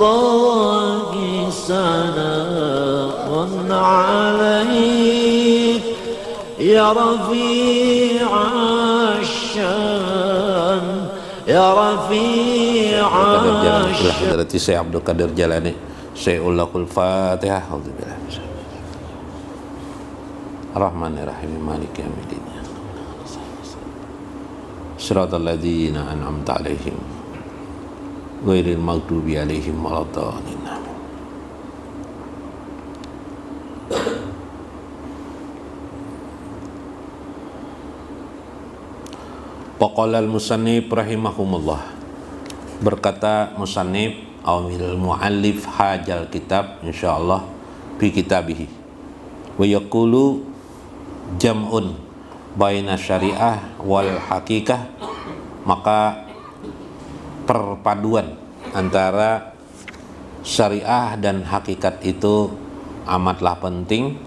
الله سلام عليك يا رفيع الشان يا رفيع الشان. Hadrati Syekh Abdul Qadir Jalani. Syai'ul lakul Fatihah. Ar-Rahmanir-Rahim Maliki yaumiddin. Shiratal ladzina an'amta 'alaihim ghairil maghdubi 'alaihim waladdallin. Faqala al-musannif rahimahumullah. Berkata musannif awil muallif hajal kitab insyaallah fi kitabihi wa yaqulu jam'un baina syariah wal hakikah, maka perpaduan antara syariah dan hakikat itu amatlah penting,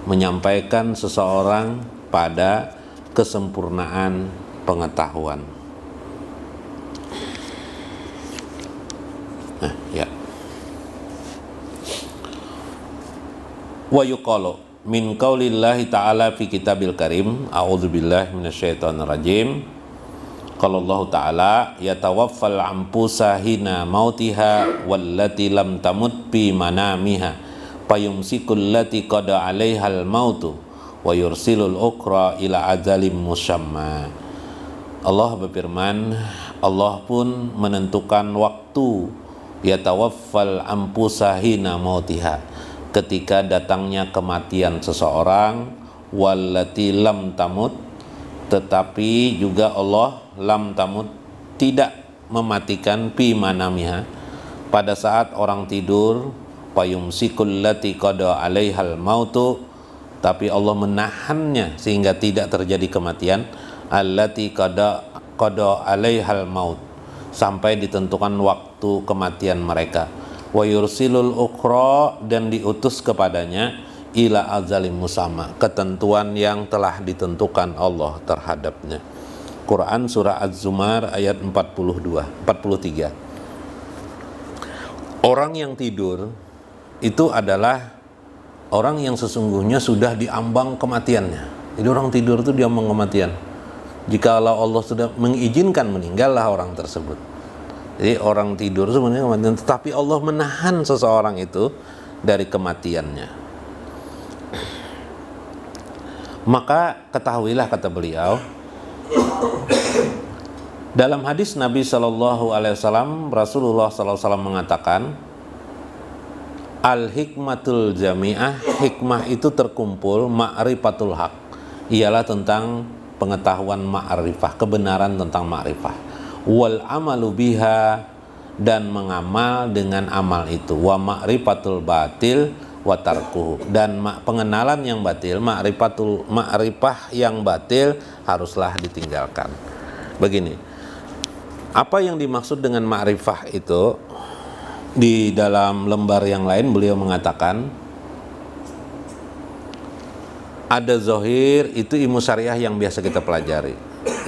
menyampaikan seseorang pada kesempurnaan pengetahuan. Ya. Wa yuqalu min qaulillahi ta'ala fi kitabil karim, a'udzubillahi minasyaitonir rajim. Qala Allah ta'ala yatawaffal anfusa hina mautiha wallati lam tamut bi manamiha fayumsikul lati qada 'alaihal mautu wa yursilul ukra ila ajalim musamma. Allah berfirman, Allah pun menentukan waktu, yatawaffal anfusa hina mautiha, ketika datangnya kematian seseorang, wallati lam tamut, tetapi juga Allah lam tamut, tidak mematikan fi manamiha, pada saat orang tidur, payumsikul lati qada 'alaihal mautu, tapi Allah menahannya sehingga tidak terjadi kematian, allati qada 'alaihal maut, sampai ditentukan waktu kematian mereka, wa yursilul ukhra, dan diutus kepadanya, ila azalim musamma, ketentuan yang telah ditentukan Allah terhadapnya. Quran surah Az-Zumar ayat 43. Orang yang tidur itu adalah orang yang sesungguhnya sudah diambang kematiannya. Jadi orang tidur itu diambang kematian. Jikalau Allah sudah mengizinkan, meninggallah orang tersebut. Jadi orang tidur sebenarnya kematian, tetapi Allah menahan seseorang itu dari kematiannya. Maka ketahuilah, kata beliau, dalam hadis Nabi SAW, Rasulullah SAW mengatakan, al-hikmatul jami'ah, hikmah itu terkumpul, ma'rifatul haq, ialah tentang pengetahuan ma'rifah, kebenaran tentang ma'rifah, wal amalu biha, dan mengamal dengan amal itu, wa ma'rifatul batil wa tarkuhu, dan pengenalan yang batil, ma'rifah yang batil haruslah ditinggalkan. Begini, apa yang dimaksud dengan ma'rifah itu? Di dalam lembar yang lain beliau mengatakan, ada zahir, itu ilmu syariah yang biasa kita pelajari.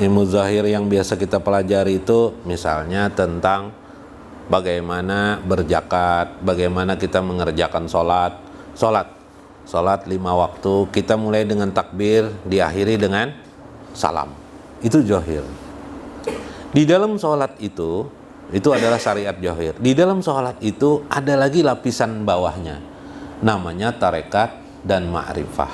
Ilmu zahir yang biasa kita pelajari itu misalnya tentang bagaimana berzakat, bagaimana kita mengerjakan sholat 5 waktu, kita mulai dengan takbir, diakhiri dengan salam. Itu zahir. Di dalam sholat itu adalah syariat zahir. Di dalam sholat itu ada lagi lapisan bawahnya, namanya tarekat dan ma'rifah.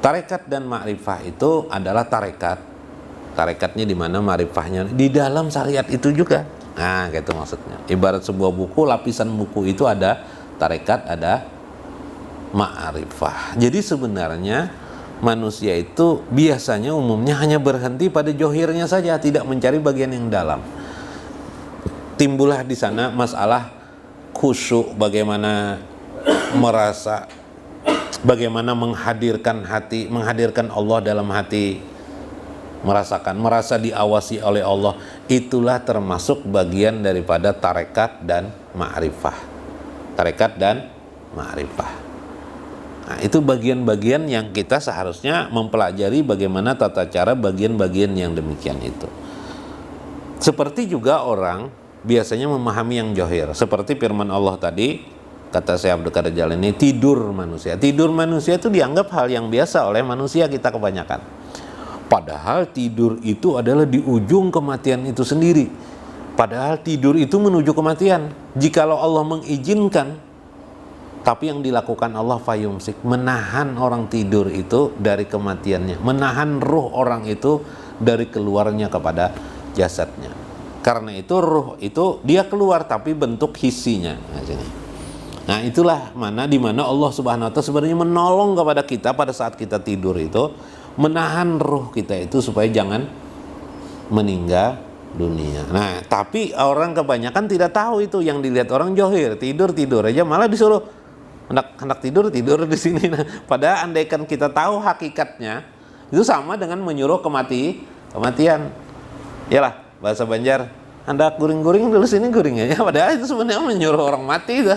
Tarekat dan ma'rifah itu adalah tarekatnya di mana, ma'rifahnya di dalam syariat itu juga. Nah, gitu maksudnya. Ibarat sebuah buku, lapisan buku itu ada tarekat, ada ma'rifah. Jadi sebenarnya manusia itu biasanya umumnya hanya berhenti pada zahirnya saja, tidak mencari bagian yang dalam. Timbullah di sana masalah khusyuk, bagaimana merasa, bagaimana menghadirkan hati, menghadirkan Allah dalam hati, merasa diawasi oleh Allah. Itulah termasuk bagian daripada tarekat dan ma'rifah. Tarekat dan ma'rifah. Nah, itu bagian-bagian yang kita seharusnya mempelajari bagaimana tata cara bagian-bagian yang demikian itu. Seperti juga orang biasanya memahami yang johir. Seperti firman Allah tadi, kata Syekh Abdul Qadir Jailani, tidur manusia. Tidur manusia itu dianggap hal yang biasa oleh manusia kita kebanyakan. Padahal tidur itu adalah di ujung kematian itu sendiri. Padahal tidur itu menuju kematian. Jikalau Allah mengizinkan, tapi yang dilakukan Allah fayumsik, menahan orang tidur itu dari kematiannya, menahan ruh orang itu dari keluarnya kepada jasadnya. Karena itu ruh itu dia keluar tapi bentuk hisinya. Nah, itulah di mana Allah Subhanahu wa taala sebenarnya menolong kepada kita pada saat kita tidur itu, menahan ruh kita itu supaya jangan meninggal dunia. Nah, tapi orang kebanyakan tidak tahu itu, yang dilihat orang johir, tidur aja malah disuruh hendak tidur di sini. Nah, padahal andaikan kita tahu hakikatnya, itu sama dengan menyuruh kematian. Yalah, bahasa Banjar, hendak guring-guring dulu sini guring aja. Padahal itu sebenarnya menyuruh orang mati.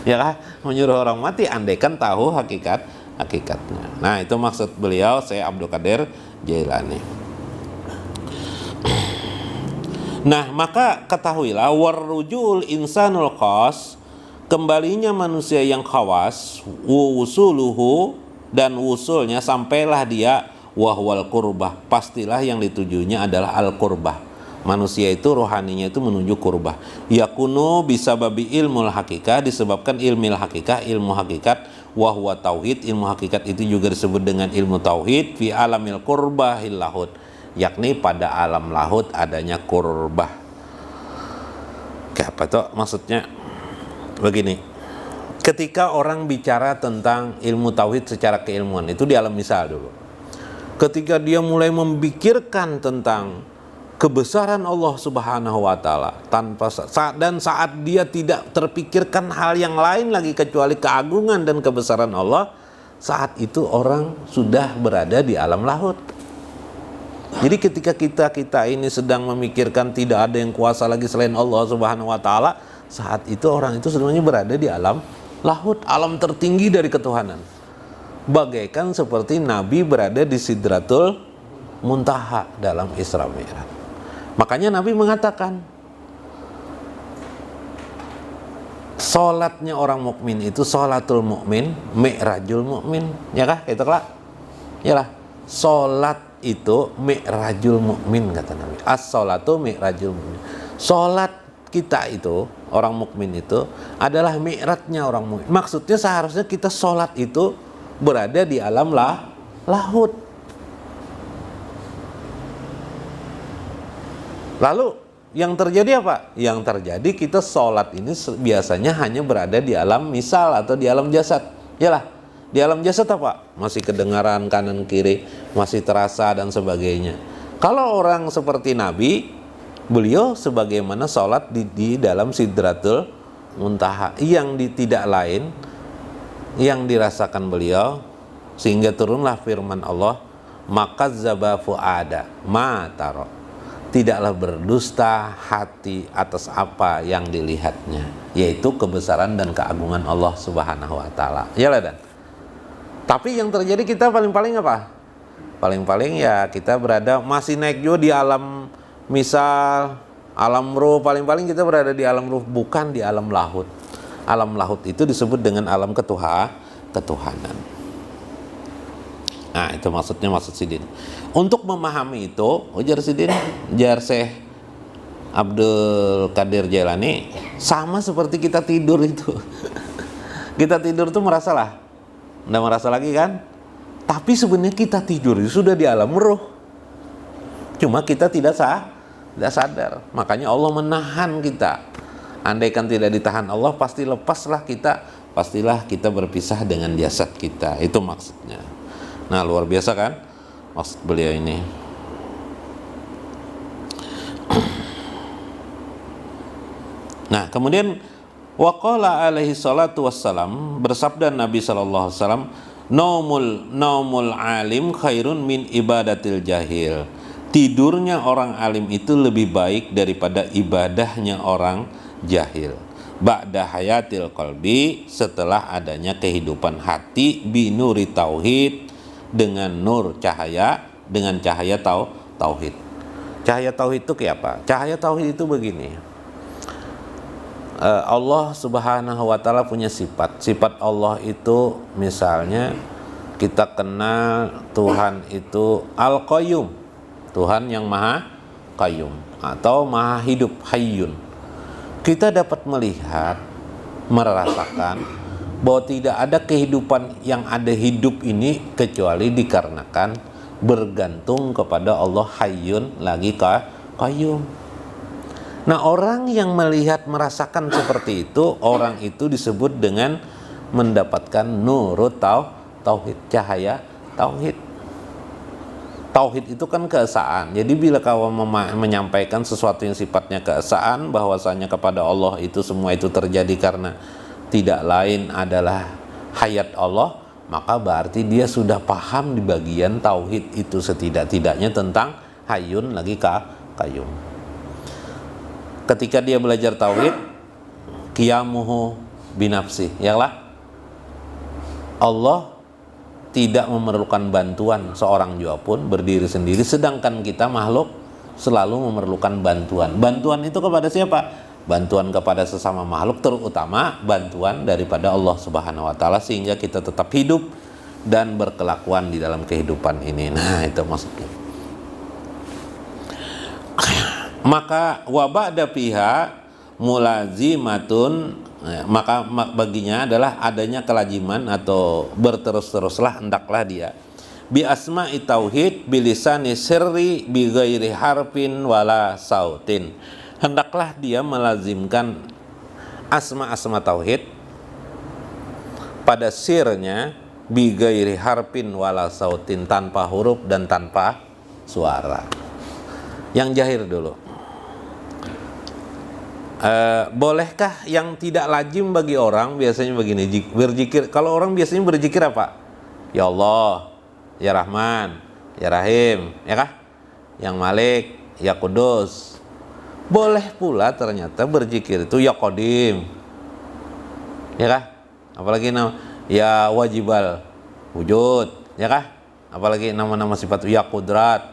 Ya kan? Menyuruh orang mati andaikan tahu hakikatnya. Nah, itu maksud beliau Syekh Abdul Qadir Jailani. Nah, maka ketahuilah warrujul insanul khas, kembalinya manusia yang khawas, wusuluhu, dan wusulnya sampailah dia wahwal qurbah, pastilah yang ditujunya adalah al qurbah. Manusia itu rohaninya itu menuju qurbah. Yakunu bisababi ilmul hakikah, disebabkan ilmu hakikat, wahwa tauhid, ilmu hakikat itu juga disebut dengan ilmu tauhid, fi alamil qurbahil lahud, yakni pada alam lahud adanya qurbah. Kayak apa tuh maksudnya? Begini, ketika orang bicara tentang ilmu tauhid secara keilmuan itu di alam misal dulu. Ketika dia mulai memikirkan tentang kebesaran Allah Subhanahu wa taala saat dia tidak terpikirkan hal yang lain lagi kecuali keagungan dan kebesaran Allah, saat itu orang sudah berada di alam lahud. Jadi ketika kita ini sedang memikirkan tidak ada yang kuasa lagi selain Allah Subhanahu wa taala, saat itu orang itu sebenarnya berada di alam lahud, alam tertinggi dari ketuhanan. Bagaikan seperti Nabi berada di Sidratul Muntaha dalam Isra Mi'raj. Makanya Nabi mengatakan, salatnya orang mukmin itu salatul mukmin, mi'rajul mukmin. Ya kah? Itu lah. Yalah. Salat itu mi'rajul mukmin kata Nabi. As-salatu mi'rajul mukmin. Salat kita itu, orang mukmin itu adalah mi'rajnya orang mukmin. Maksudnya seharusnya kita salat itu berada di alam lahud. Lalu yang terjadi apa? Yang terjadi kita sholat ini biasanya hanya berada di alam misal atau di alam jasad. Yalah, di alam jasad apa? Masih kedengaran kanan kiri, masih terasa dan sebagainya. Kalau orang seperti Nabi, beliau sebagaimana sholat di dalam Sidratul Muntaha, yang tidak lain yang dirasakan beliau, sehingga turunlah firman Allah, maka zabafu ada mataro, tidaklah berdusta hati atas apa yang dilihatnya, yaitu kebesaran dan keagungan Allah Subhanahu wa taala. Iyalah dan. Tapi yang terjadi kita paling-paling apa? Paling-paling ya kita berada masih naik juga di alam misal, alam ruh, paling-paling kita berada di alam ruh, bukan di alam lahud. Alam lahud itu disebut dengan alam ketuhanan. Nah, itu maksudnya, maksud Sidin. Untuk memahami itu, ujar Sidin, ujar Syekh Abdul Qadir Jailani, sama seperti kita tidur itu. Kita tidur tuh merasalah, nggak merasa lagi kan? Tapi sebenarnya kita tidur itu sudah di alam ruh. Cuma kita tidak sadar. Makanya Allah menahan kita. Andaikan tidak ditahan Allah, pastilah kita berpisah dengan jasad kita. Itu maksudnya. Nah, luar biasa kan maksud beliau ini. Nah, kemudian waqala alaihi salatu wassalam, bersabda Nabi sallallahu alaihi wasallam, naumul alim khairun min ibadatil jahil. Tidurnya orang alim itu lebih baik daripada ibadahnya orang jahil. Ba'da hayatil qalbi, setelah adanya kehidupan hati, binuri tauhid, dengan nur cahaya, dengan cahaya tauhid. Cahaya tauhid itu kayak apa? Cahaya tauhid itu begini. Allah Subhanahu wa taala punya sifat. Sifat Allah itu misalnya kita kenal Tuhan itu Al-Qayyum, Tuhan yang Maha Qayyum atau Maha Hidup, Hayyun. Kita dapat melihat, merasakan bahwa tidak ada kehidupan yang ada hidup ini kecuali dikarenakan bergantung kepada Allah Hayyun lagi Qayyum. Nah, orang yang melihat, merasakan seperti itu, orang itu disebut dengan mendapatkan nurut tauhid, cahaya tauhid. Tauhid itu kan keesaan. Jadi bila kau menyampaikan sesuatu yang sifatnya keesaan, bahwasanya kepada Allah itu semua itu terjadi karena tidak lain adalah hayat Allah, maka berarti dia sudah paham di bagian tauhid itu setidak-tidaknya tentang Hayyun lagi Qayyum. Ketika dia belajar tauhid, qiyamuhu binafsi, yalah, Allah tidak memerlukan bantuan seorang jua pun, berdiri sendiri, sedangkan kita makhluk selalu memerlukan bantuan. Bantuan itu kepada siapa? Bantuan kepada sesama makhluk, terutama bantuan daripada Allah Subhanahu wa taala, sehingga kita tetap hidup dan berkelakuan di dalam kehidupan ini. Nah, itu maksudnya. Maka waba'da fiha mulazimatun, maka baginya adalah adanya kelaziman atau berterus-teruslah hendaklah dia bi asma'i tauhid bilisani sirri bi ghairi harfin wala sautin. Hendaklah dia melazimkan asma-asma tauhid pada sirnya bi ghairi harfin wala sautin, tanpa huruf dan tanpa suara. Yang jahir dulu. Bolehkah yang tidak lazim bagi orang biasanya begini, berzikir? Kalau orang biasanya berzikir apa? Ya Allah, ya Rahman, ya Rahim, ya kah? Yang Malik, ya Kudus. Boleh pula ternyata berzikir itu ya Qadim, ya kah? Apalagi ya Wajibal Wujud, ya kah? Apalagi nama-nama sifat ya Qudrat,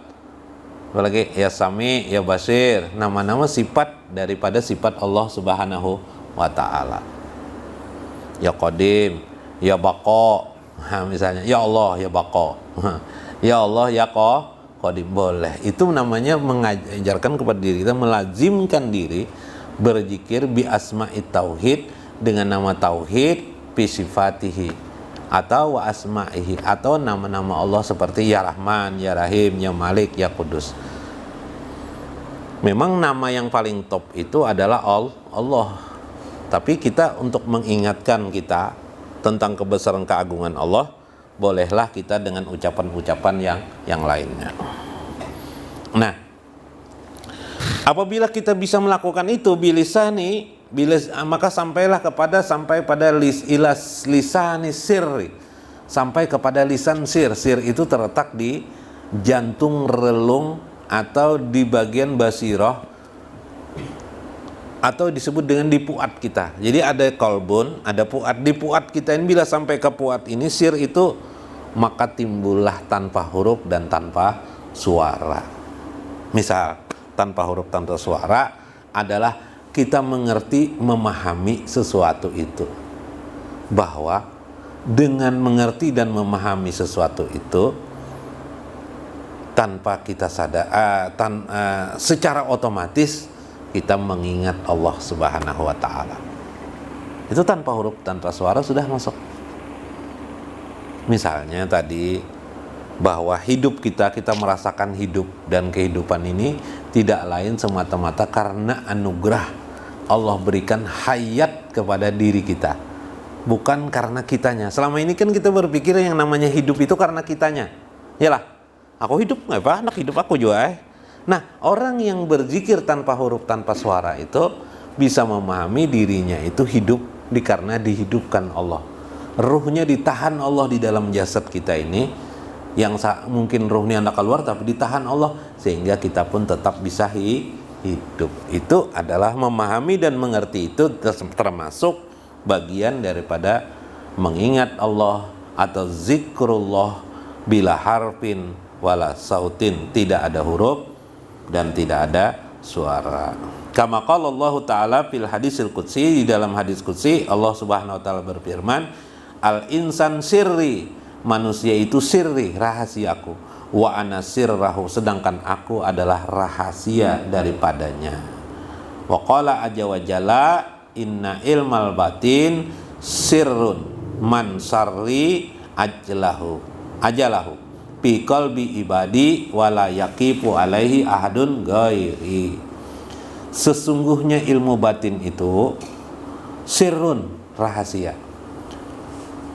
apalagi ya Sami, ya Basir, nama-nama sifat daripada sifat Allah Subhanahu wa ta'ala. Ya Qadim, ya Baqa, misalnya ya Allah, ya Baqa, ya Allah, ya Qadim. Boleh. Itu namanya mengajarkan kepada diri kita, melazimkan diri berzikir bi asma'i tauhid, dengan nama tauhid, bi sifatihi atau wa asma'ihi, atau nama-nama Allah seperti ya Rahman, ya Rahim, ya Malik, ya Kudus. Memang nama yang paling top itu adalah Allah. Tapi kita untuk mengingatkan kita tentang kebesaran keagungan Allah, bolehlah kita dengan ucapan-ucapan yang lainnya. Nah, apabila kita bisa melakukan itu bilisani, maka sampai pada lisani sirri, sampai kepada lisan sir. Sir itu terletak di jantung relung atau di bagian basirah, atau disebut dengan di puat kita. Jadi ada kolbun, ada puat. Di puat kita ini bila sampai ke puat ini sir itu, maka timbullah tanpa huruf dan tanpa suara. Misal tanpa huruf tanpa suara adalah kita mengerti, memahami sesuatu itu, bahwa dengan mengerti dan memahami sesuatu itu tanpa kita sadar, secara otomatis kita mengingat Allah Subhanahu wa ta'ala. Itu tanpa huruf, tanpa suara sudah masuk. Misalnya tadi, bahwa hidup kita merasakan hidup, dan kehidupan ini tidak lain semata-mata karena anugerah Allah berikan hayat kepada diri kita, bukan karena kitanya. Selama ini kan kita berpikir yang namanya hidup itu karena kitanya. Yalah, aku hidup, nggak apa, anak hidup aku juga. Nah, orang yang berzikir tanpa huruf, tanpa suara itu bisa memahami dirinya itu hidup karena dihidupkan Allah. Ruhnya ditahan Allah di dalam jasad kita ini, yang mungkin ruhnya hendak keluar tapi ditahan Allah, sehingga kita pun tetap bisa hidup. Itu adalah memahami dan mengerti. Itu termasuk bagian daripada mengingat Allah atau zikrullah bila harfin wala sautin, tidak ada huruf dan tidak ada suara. Kama qala Allah Ta'ala fil hadisil qudsi, di dalam hadis qudsi Allah Subhanahu wa taala berfirman, al insan sirri, manusia itu sirri, rahasiaku, wa ana sirrahu, sedangkan aku adalah rahasia daripadanya. Wa qala azza wa jalla, inna ilmal batin sirrun man sarri ajalahu fi qalbi ibadi wala yaqifu alaihi ahadun ghairi. Sesungguhnya ilmu batin itu sirrun, rahasia.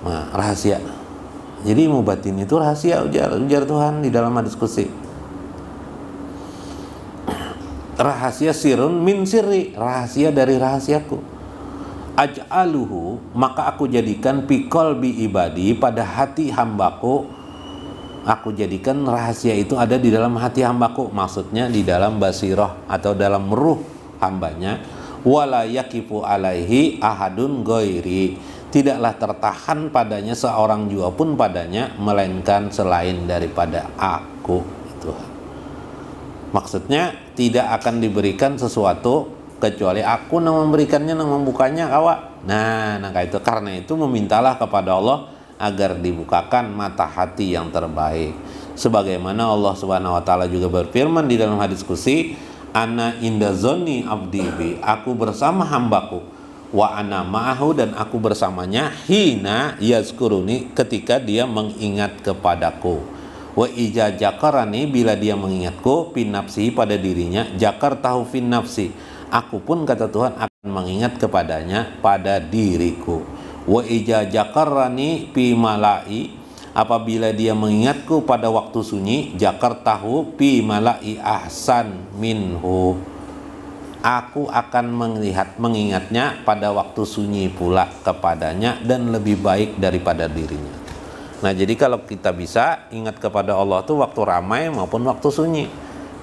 Nah, rahasia. Jadi ilmu batin itu rahasia, ujar Tuhan di dalam hadis qudsi. Rahasia sirrun min sirri, rahasia dari rahasiaku. Aj'aluhu, maka aku jadikan fi qalbi ibadi, pada hati hambaku. Aku jadikan rahasia itu ada di dalam hati hambaku, maksudnya di dalam basirah atau dalam ruh hambanya. Wala yaqifu alaihi ahadun ghairi, tidaklah tertahan padanya seorang jua pun padanya, melainkan selain daripada aku. Itu maksudnya, tidak akan diberikan sesuatu kecuali aku yang memberikannya, yang membukanya kawa. Nah itu, karena itu memintalah kepada Allah agar dibukakan mata hati yang terbaik. Sebagaimana Allah Subhanahu wa taala juga berfirman di dalam hadis qudsi, ana inda zonni abdi bi, aku bersama hambaku, wa ana ma'ahu, dan aku bersamanya, hina yazkuruni, ketika dia mengingat kepadaku, wa ija jakarani, bila dia mengingatku, fin nafsi, pada dirinya, jakar tahu fin nafsi, aku pun, kata Tuhan, akan mengingat kepadanya pada diriku. Wa ija jakarani fi malai, apabila dia mengingatku pada waktu sunyi, jakar tahu fi malai ahsan minhu, aku akan mengingatnya pada waktu sunyi pula kepadanya, dan lebih baik daripada dirinya. Nah jadi kalau kita bisa ingat kepada Allah itu waktu ramai maupun waktu sunyi.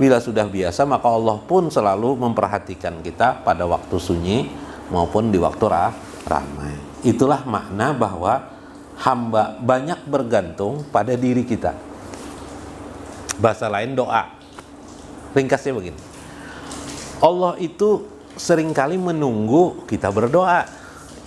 Bila sudah biasa, maka Allah pun selalu memperhatikan kita pada waktu sunyi maupun di waktu ramai. Itulah makna bahwa hamba banyak bergantung pada diri kita. Bahasa lain doa. Ringkasnya begini, Allah itu seringkali menunggu kita berdoa.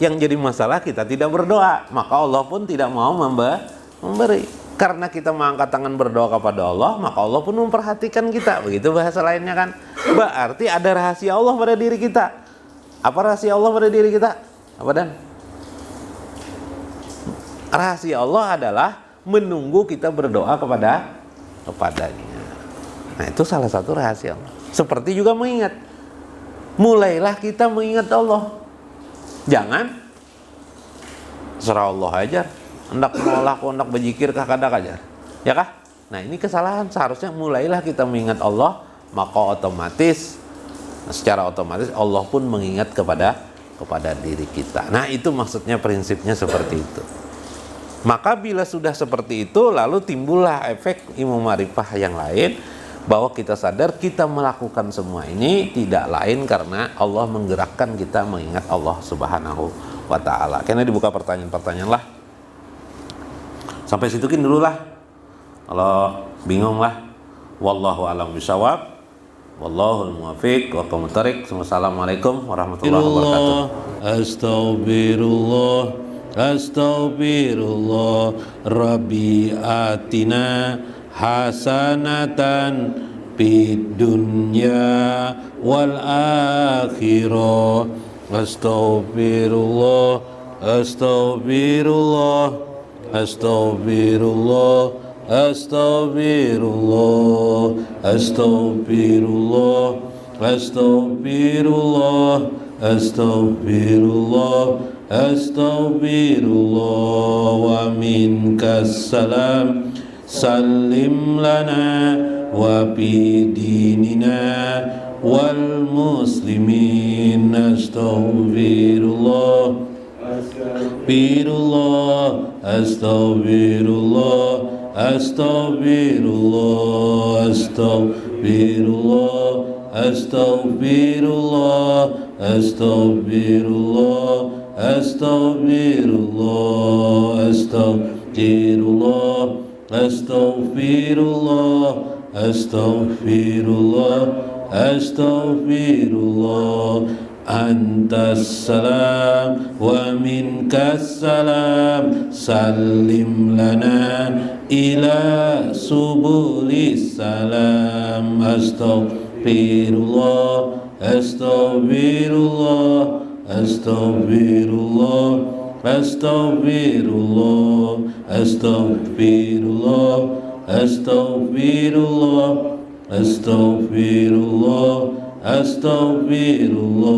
Yang jadi masalah kita tidak berdoa, maka Allah pun tidak mau memberi. Karena kita mengangkat tangan berdoa kepada Allah, maka Allah pun memperhatikan kita. Begitu bahasa lainnya kan. Berarti ada rahasia Allah pada diri kita. Apa rahasia Allah pada diri kita? Apa Dan? Rahasia Allah adalah menunggu kita berdoa kepadanya. Nah itu salah satu rahasia Allah. Seperti juga mengingat. Mulailah kita mengingat Allah. Jangan serah Allah aja. Hendak mengolah, hendak berzikir kah kada aja. Ya kah? Nah ini kesalahan. Seharusnya mulailah kita mengingat Allah, maka otomatis, secara otomatis Allah pun mengingat kepada diri kita. Nah itu maksudnya, prinsipnya seperti itu. Maka bila sudah seperti itu, lalu timbullah efek ilmu ma'rifah yang lain, bahwa kita sadar kita melakukan semua ini tidak lain karena Allah menggerakkan kita mengingat Allah Subhanahu wa ta'ala. Karena dibuka pertanyaan-pertanyaan lah. Sampai situkin dulu lah. Kalau bingung lah. Wallahu a'lam bishawab. Wallahul muwaffiq wa muwaffiq. Wassalamualaikum warahmatullahi wabarakatuh. Astaghfirullah. Astaghfirullah, Rabbi atina hasanatan fid dunya wal akhirah. Astaghfirullah, astaghfirullah, astaghfirullah, astaghfirullah, astaghfirullah, astaghfirullah, astaghfirullah, astaghfirullah, wa minkas salam, salim lana wa fi dinina wal muslimin. Astaghfirullah, astaghfirullah, astaghfirullah, astaghfirullah, astaghfirullah, astaghfirullah, astaghfirullah, astaghfirullah, astaghfirullah, astaghfirullah, astaghfirullah, astaghfirullah. Antas salam wa minkas salam, salim lana ila subulis salam. Astaghfirullah, astaghfirullah, astaghfirullah, astaghfirullah, astaghfirullah, astaghfirullah, astaghfirullah, astaghfirullah.